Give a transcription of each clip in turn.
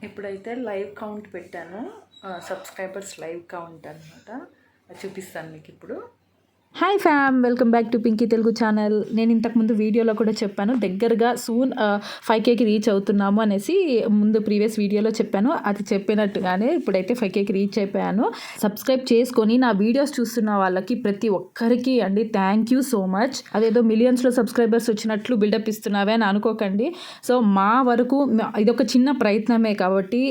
ఇప్పుడైతే live count పెట్టాను. Subscribers live count అనమాట. చూపిస్తాను మీకు ఇప్పుడు. Hi fam, welcome back to Pinky Telugu channel. నేను ఇంతకుముందు వీడియోలో కూడా చెప్పాను, దగ్గరగా సూన్ 5Kకి రీచ్ అవుతున్నాము అనేసి ముందు ప్రీవియస్ వీడియోలో చెప్పాను. అది చెప్పినట్టుగానే ఇప్పుడైతే 5Kకి రీచ్ అయిపోయాను. సబ్స్క్రైబ్ చేసుకొని నా వీడియోస్ చూస్తున్న వాళ్ళకి ప్రతి ఒక్కరికి అండి థ్యాంక్ యూ సో మచ్. అదేదో మిలియన్స్లో సబ్స్క్రైబర్స్ వచ్చినట్లు బిల్డప్ ఇస్తున్నావే అని అనుకోకండి. సో మా వరకు ఇదొక చిన్న ప్రయత్నమే కాబట్టి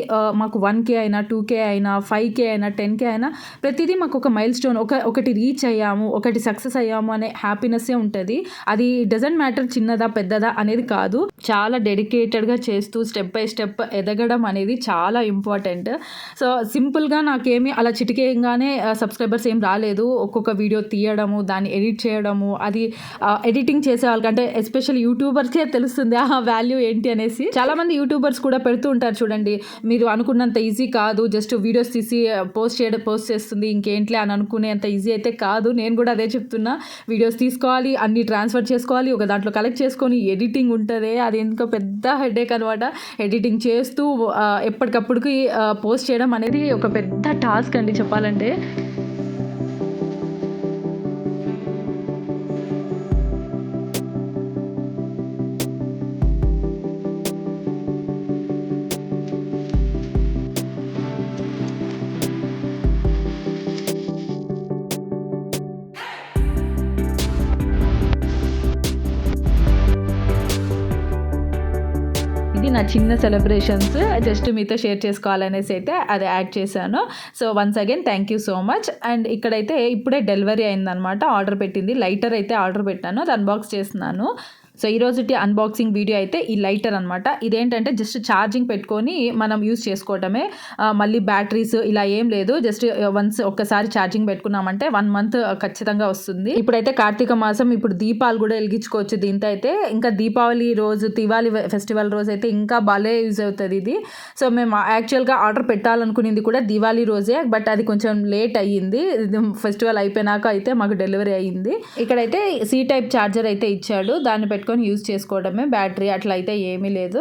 మాకు 1K అయినా 2K అయినా 5K అయినా 10K అయినా ప్రతిదీ మాకు ఒక మైల్ స్టోన్, ఒకటి రీచ్ అయ్యాము, ఒకటి సక్సెస్ అయ్యాము అనే హ్యాపీనెస్సే ఉంటుంది. అది డజంట్ మ్యాటర్ చిన్నదా పెద్దదా అనేది కాదు. చాలా డెడికేటెడ్గా చేస్తూ స్టెప్ బై స్టెప్ ఎదగడం అనేది చాలా ఇంపార్టెంట్. సో సింపుల్గా నాకేమి అలా చిటికేయంగానే సబ్స్క్రైబర్స్ ఏం రాలేదు. ఒక్కొక్క వీడియో తీయడము, దాన్ని ఎడిట్ చేయడము, అది ఎడిటింగ్ చేసే వాళ్ళకంటే ఎస్పెషల్ యూట్యూబర్స్కే తెలుస్తుంది ఆ వాల్యూ ఏంటి అనేసి. చాలామంది యూట్యూబర్స్ కూడా పెడుతూ ఉంటారు చూడండి, మీరు అనుకున్నంత ఈజీ కాదు, జస్ట్ వీడియోస్ తీసి పోస్ట్ చేస్తుంది ఇంకేంట్లే అని అనుకునేంత ఈజీ అయితే కాదు. నేను కూడా అదే చెప్తున్నా. వీడియోస్ తీసుకోవాలి, అన్ని ట్రాన్స్ఫర్ చేసుకోవాలి, ఒక దాంట్లో కలెక్ట్ చేసుకొని ఎడిటింగ్ ఉంటుంది, అది ఇంకా పెద్ద హెడేక్ అనమాట. ఎడిటింగ్ చేస్తూ ఎప్పటికప్పుడుకి పోస్ట్ చేయడం అనేది ఒక పెద్ద టాస్క్ అండి చెప్పాలంటే. ఇది నా చిన్న సెలబ్రేషన్స్ జస్ట్ మీతో షేర్ చేసుకోవాలనేసి అయితే అది యాడ్ చేశాను. So once again thank you so much. And ఇక్కడైతే ఇప్పుడే డెలివరీ అయిందనమాట. ఆర్డర్ పెట్టింది, లైటర్ అయితే ఆర్డర్ పెట్టాను, అది అన్బాక్స్ చేస్తున్నాను. సో ఈరోజుటి అన్బాక్సింగ్ వీడియో అయితే ఈ లైటర్ అనమాట. ఇదేంటంటే జస్ట్ ఛార్జింగ్ పెట్టుకొని మనం యూస్ చేసుకోవటమే, మళ్ళీ బ్యాటరీస్ ఇలా ఏం లేదు. జస్ట్ వన్స్ ఒక్కసారి ఛార్జింగ్ పెట్టుకున్నామంటే 1 month ఖచ్చితంగా వస్తుంది. ఇప్పుడైతే కార్తీక మాసం, ఇప్పుడు దీపాలు కూడా వెలిగించుకోవచ్చు దీంతో అయితే. ఇంకా దీపావళి రోజు, దివాళీ ఫెస్టివల్ రోజు అయితే ఇంకా భలే యూజ్ అవుతుంది ఇది. సో మేము యాక్చువల్గా ఆర్డర్ పెట్టాలనుకునేది కూడా దివాళీ రోజే, బట్ అది కొంచెం లేట్ అయ్యింది. ఫెస్టివల్ అయిపోయినాక అయితే మాకు డెలివరీ అయ్యింది. ఇక్కడైతే C టైప్ ఛార్జర్ అయితే ఇచ్చాడు, దాన్ని పెట్టుకొని యూజ్ చేసుకోవడమే. బ్యాటరీ అట్లా అయితే ఏమీ లేదు.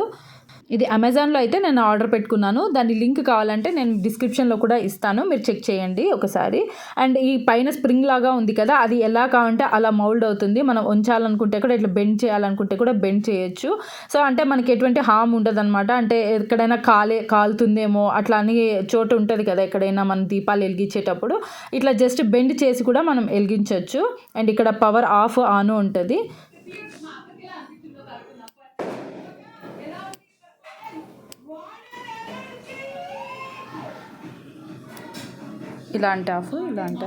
ఇది అమెజాన్లో అయితే నేను ఆర్డర్ పెట్టుకున్నాను. దాని లింక్ కావాలంటే నేను డిస్క్రిప్షన్లో కూడా ఇస్తాను, మీరు చెక్ చేయండి ఒకసారి. అండ్ ఈ పైన స్ప్రింగ్ లాగా ఉంది కదా, అది ఎలా కావాలంటే అలా మౌల్డ్ అవుతుంది. మనం ఉంచాలనుకుంటే కూడా, ఇట్లా బెండ్ చేయాలనుకుంటే కూడా బెండ్ చేయొచ్చు. సో అంటే మనకి ఎటువంటి హామ్ ఉండదు అనమాట. అంటే ఎక్కడైనా కాలుతుందేమో అట్లా అని చోటు ఉంటుంది కదా ఎక్కడైనా మనం దీపాలు వెలిగించేటప్పుడు, ఇట్లా జస్ట్ బెండ్ చేసి కూడా మనం వెలిగించవచ్చు. అండ్ ఇక్కడ పవర్ ఆఫ్ ఆన్ ఉంటుంది. ఇలాంటి ఆఫ్, ఇలాంటి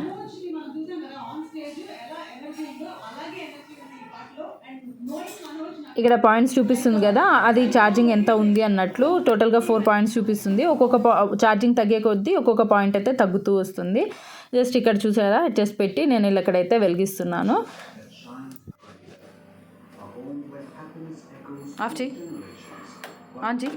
ఇక్కడ పాయింట్స్ చూపిస్తుంది కదా, అది ఛార్జింగ్ ఎంత ఉంది అన్నట్లు. టోటల్గా 4 పాయింట్స్ చూపిస్తుంది. ఒక్కొక్క ఛార్జింగ్ తగ్గే కొద్దీ ఒక్కొక్క పాయింట్ అయితే తగ్గుతూ వస్తుంది. జస్ట్ ఇక్కడ చూసారా, జస్ట్ పెట్టి నేను ఇక్కడైతే వెలిగిస్తున్నాను. ఆఫ్ చేయి, ఆన్ చేయి.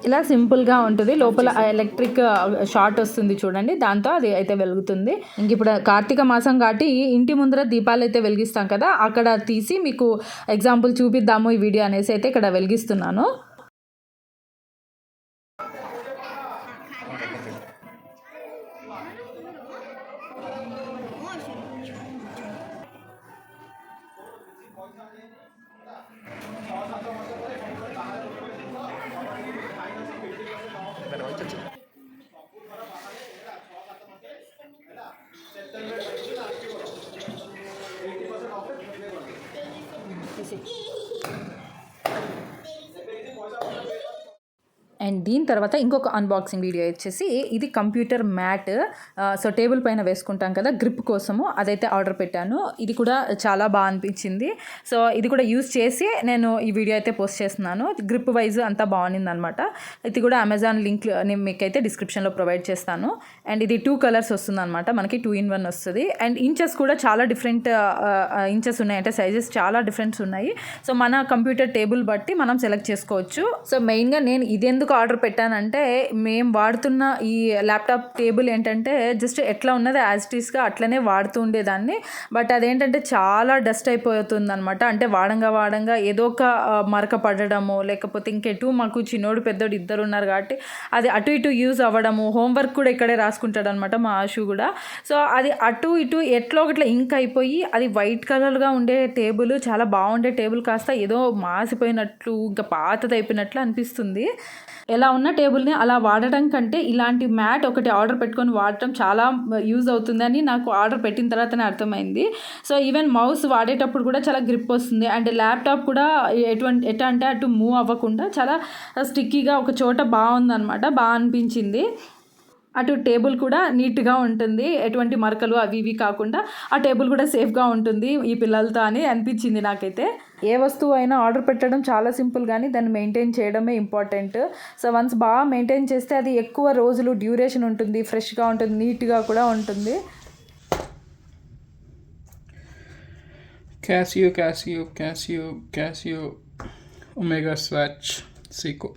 ఇలా సింపుల్గా ఉంటుంది. లోపల ఎలక్ట్రిక్ షార్ట్ వస్తుంది చూడండి, దాంతో అది అయితే వెలుగుతుంది. ఇంక ఇప్పుడు కార్తీక మాసం కాబట్టి ఇంటి ముందర దీపాలు అయితే వెలిగిస్తాం కదా, అక్కడ తీసి మీకు ఎగ్జాంపుల్ చూపిద్దాము ఈ వీడియో అనేసి అయితే ఇక్కడ వెలిగిస్తున్నాను. అండ్ దీని తర్వాత ఇంకొక అన్బాక్సింగ్ వీడియో వచ్చేసి, ఇది కంప్యూటర్ మ్యాట్. సో టేబుల్ పైన వేసుకుంటాం కదా గ్రిప్ కోసము, అదైతే ఆర్డర్ పెట్టాను. ఇది కూడా చాలా బాగా అనిపించింది. సో ఇది కూడా యూజ్ చేసి నేను ఈ వీడియో అయితే పోస్ట్ చేస్తున్నాను. గ్రిప్ వైజ్ అంతా బాగుంది అనమాట. ఇది కూడా అమెజాన్ లింక్ నేను మీకైతే డిస్క్రిప్షన్లో ప్రొవైడ్ చేస్తాను. అండ్ ఇది 2 colors వస్తుంది అనమాట, మనకి 2-in-1 వస్తుంది. అండ్ ఇంచెస్ కూడా చాలా డిఫరెంట్ ఇంచెస్ ఉన్నాయి, అంటే సైజెస్ చాలా డిఫరెంట్స్ ఉన్నాయి. సో మన కంప్యూటర్ టేబుల్ బట్టి మనం సెలెక్ట్ చేసుకోవచ్చు. సో మెయిన్గా నేను ఇది ఎందుకు ఆర్డర్ పెట్టానంటే మేము వాడుతున్న ఈ ల్యాప్టాప్ టేబుల్ ఏంటంటే జస్ట్ ఎట్లా ఉన్నది యాజ్ ఇట్ ఈస్గా అట్లనే వాడుతూ ఉండేదాన్ని. బట్ అదేంటంటే చాలా డస్ట్ అయిపోతుంది అనమాట. అంటే వాడంగా ఏదో ఒక మరక పడడము, లేకపోతే ఇంకెటు మాకు చిన్నోడు పెద్దోడు ఇద్దరు ఉన్నారు కాబట్టి అది అటు ఇటు యూజ్ అవ్వడము. హోంవర్క్ కూడా ఇక్కడే రాసుకుంటాడు అనమాట మా ఆశు కూడా. సో అది అటు ఇటు ఎట్లా ఒకట్లా ఇంక్ అయిపోయి అది వైట్ కలర్గా ఉండే టేబుల్, చాలా బాగుండే టేబుల్ కాస్త ఏదో మాసిపోయినట్లు ఇంకా పాతది అయిపోయినట్లు అనిపిస్తుంది. ఎలా ఉన్న టేబుల్ని అలా వాడటం కంటే ఇలాంటి మ్యాట్ ఒకటి ఆర్డర్ పెట్టుకొని వాడటం చాలా యూజ్ అవుతుందని నాకు ఆర్డర్ పెట్టిన తర్వాతనే అర్థమైంది. సో ఈవెన్ మౌస్ వాడేటప్పుడు కూడా చాలా గ్రిప్ వస్తుంది. అండ్ ల్యాప్టాప్ కూడా ఎట్లా అంటే అటు మూవ్ అవ్వకుండా చాలా స్టిక్కీగా ఒక చోట బాగుందన్నమాట. బాగా అనిపించింది. అటు టేబుల్ కూడా నీట్గా ఉంటుంది, ఎటువంటి మరకలు అవి ఇవి కాకుండా ఆ టేబుల్ కూడా సేఫ్గా ఉంటుంది ఈ పిల్లలతో అని అనిపించింది నాకైతే. ఏ వస్తువు అయినా ఆర్డర్ పెట్టడం చాలా సింపుల్, కానీ దాన్ని మెయింటైన్ చేయడమే ఇంపార్టెంట్. సో వన్స్ బాగా మెయింటైన్ చేస్తే అది ఎక్కువ రోజులు డ్యూరేషన్ ఉంటుంది, ఫ్రెష్గా ఉంటుంది, నీట్గా కూడా ఉంటుంది. Casio Omega Swatch Seiko.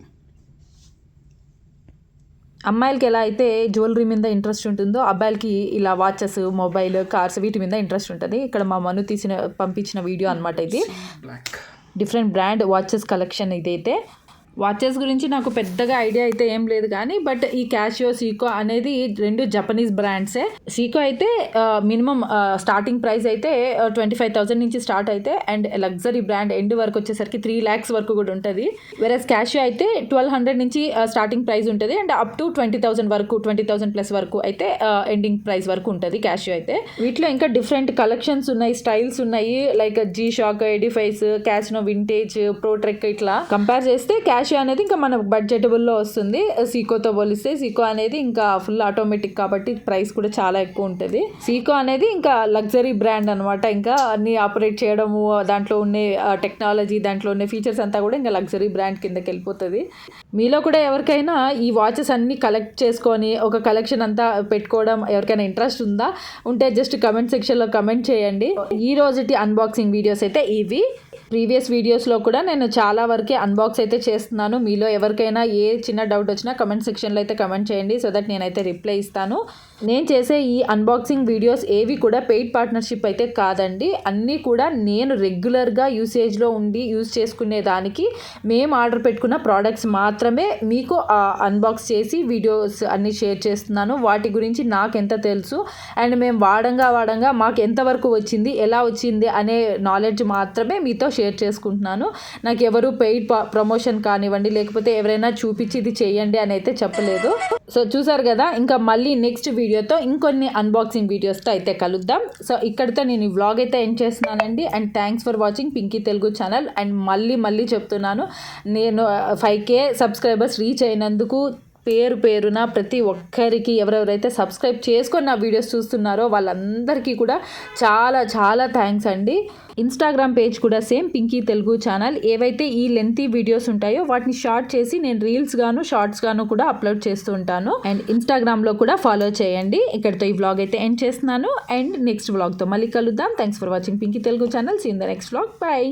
అమ్మాయిలకి ఎలా అయితే జ్యువెలరీ మీద ఇంట్రెస్ట్ ఉంటుందో అబ్బాయిలకి ఇలా వాచెస్, మొబైల్, కార్స్ వీటి మీద ఇంట్రెస్ట్ ఉంటుంది. ఇక్కడ మా మను పంపించిన వీడియో అనమాట ఇది. డిఫరెంట్ బ్రాండ్ వాచెస్ కలెక్షన్ ఇదైతే. వాచెస్ గురించి నాకు పెద్దగా ఐడియా అయితే ఏం లేదు, కానీ బట్ ఈ క్యాషియో, సీకో అనేది రెండు జపనీస్ బ్రాండ్సే. సీకో అయితే మినిమం స్టార్టింగ్ ప్రైస్ అయితే 25,000 నుంచి స్టార్ట్ అయితే, అండ్ లగ్జరీ బ్రాండ్ ఎండ్ వరకు వచ్చేసరికి 3 lakhs వరకు కూడా ఉంటుంది. వెరస్ క్యాషియో అయితే 1200 నుంచి స్టార్టింగ్ ప్రైస్ ఉంటుంది, అండ్ అప్ టు 20,000 వరకు, 20,000 ప్లస్ వరకు అయితే ఎండింగ్ ప్రైస్ వరకు ఉంటుంది క్యాషియో అయితే. వీటిలో ఇంకా డిఫరెంట్ కలెక్షన్స్ ఉన్నాయి, స్టైల్స్ ఉన్నాయి, like G Shock, Edifice, casino vintage, ProTrek. ఇట్లా కంపేర్ చేస్తే క్యాషియో అనేది ఇంకా మన బడ్జెటబుల్లో వస్తుంది. సీకోతో పోలిస్తే సీకో అనేది ఇంకా ఫుల్ ఆటోమేటిక్ కాబట్టి ప్రైస్ కూడా చాలా ఎక్కువ ఉంటుంది. సీకో అనేది ఇంకా లగ్జరీ బ్రాండ్ అనమాట. ఇంకా అన్ని ఆపరేట్ చేయడము, దాంట్లో ఉండే టెక్నాలజీ, దాంట్లో ఉండే ఫీచర్స్ అంతా కూడా ఇంకా లగ్జరీ బ్రాండ్ కిందకి వెళ్ళిపోతుంది. మీలో కూడా ఎవరికైనా ఈ వాచెస్ అన్ని కలెక్ట్ చేసుకొని ఒక కలెక్షన్ అంతా పెట్టుకోవడం ఎవరికైనా ఇంట్రెస్ట్ ఉంటే జస్ట్ కమెంట్ సెక్షన్లో కమెంట్ చేయండి. ఈ రోజుటి అన్బాక్సింగ్ వీడియోస్ అయితే ఇవి. ప్రీవియస్ వీడియోస్లో కూడా నేను చాలా వరకే అన్బాక్స్ అయితే చేస్తున్నాను. మీలో ఎవరికైనా ఏ చిన్న డౌట్ వచ్చినా కమెంట్ సెక్షన్లో అయితే కమెంట్ చేయండి, సో దట్ నేనైతే రిప్లై ఇస్తాను. నేను చేసే ఈ అన్బాక్సింగ్ వీడియోస్ ఏవి కూడా పెయిడ్ పార్ట్నర్షిప్ అయితే కాదండి. అన్నీ కూడా నేను రెగ్యులర్గా యూసేజ్లో ఉండి యూజ్ చేసుకునే దానికి మేము ఆర్డర్ పెట్టుకున్న ప్రోడక్ట్స్ మాత్రమే మీకు అన్బాక్స్ చేసి వీడియోస్ అన్నీ షేర్ చేస్తున్నాను. వాటి గురించి నాకు ఎంత తెలుసు అండ్ మేము వాడంగా మాకు ఎంతవరకు వచ్చింది, ఎలా వచ్చింది అనే నాలెడ్జ్ మాత్రమే మీతో షేర్ చేసుకుంటున్నాను. నాకు ఎవరు పెయిడ్ ప్రమోషన్ కానివ్వండి, లేకపోతే ఎవరైనా చూపించి ఇది చేయండి అని అయితే చెప్పలేదు. సో చూసారు కదా, ఇంకా మళ్ళీ నెక్స్ట్ వీడియోతో ఇంకొన్ని అన్బాక్సింగ్ వీడియోస్తో అయితే కలుద్దాం. సో ఇక్కడితో నేను ఈ వ్లాగ్ అయితే ఎండ్ చేస్తున్నానండి. And thanks for watching Pinky Telugu channel. And మళ్ళీ చెప్తున్నాను, నేను 5K సబ్స్క్రైబర్స్ రీచ్ అయినందుకు పేరున ప్రతి ఒక్కరికి, ఎవరెవరైతే సబ్స్క్రైబ్ చేసుకొని నా వీడియోస్ చూస్తున్నారో వాళ్ళందరికీ కూడా చాలా థ్యాంక్స్ అండి. ఇన్స్టాగ్రామ్ పేజ్ కూడా సేమ్ పింకీ తెలుగు ఛానల్. ఏవైతే ఈ లెంతీ వీడియోస్ ఉంటాయో వాటిని షార్ట్ చేసి నేను రీల్స్ గాను షార్ట్స్ గాను కూడా అప్లోడ్ చేస్తూ ఉంటాను. అండ్ ఇన్స్టాగ్రామ్లో కూడా ఫాలో చేయండి. ఇక్కడితో ఈ వ్లాగ్ అయితే ఎండ్ చేస్తున్నాను. అండ్ నెక్స్ట్ వ్లాగ్తో మళ్ళీ కలుద్దాం. Thanks for watching Pinky Telugu channel. See in the next vlog. Bye.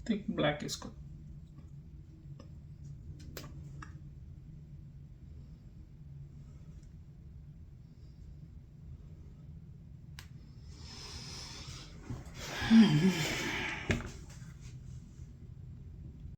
Thick black is good.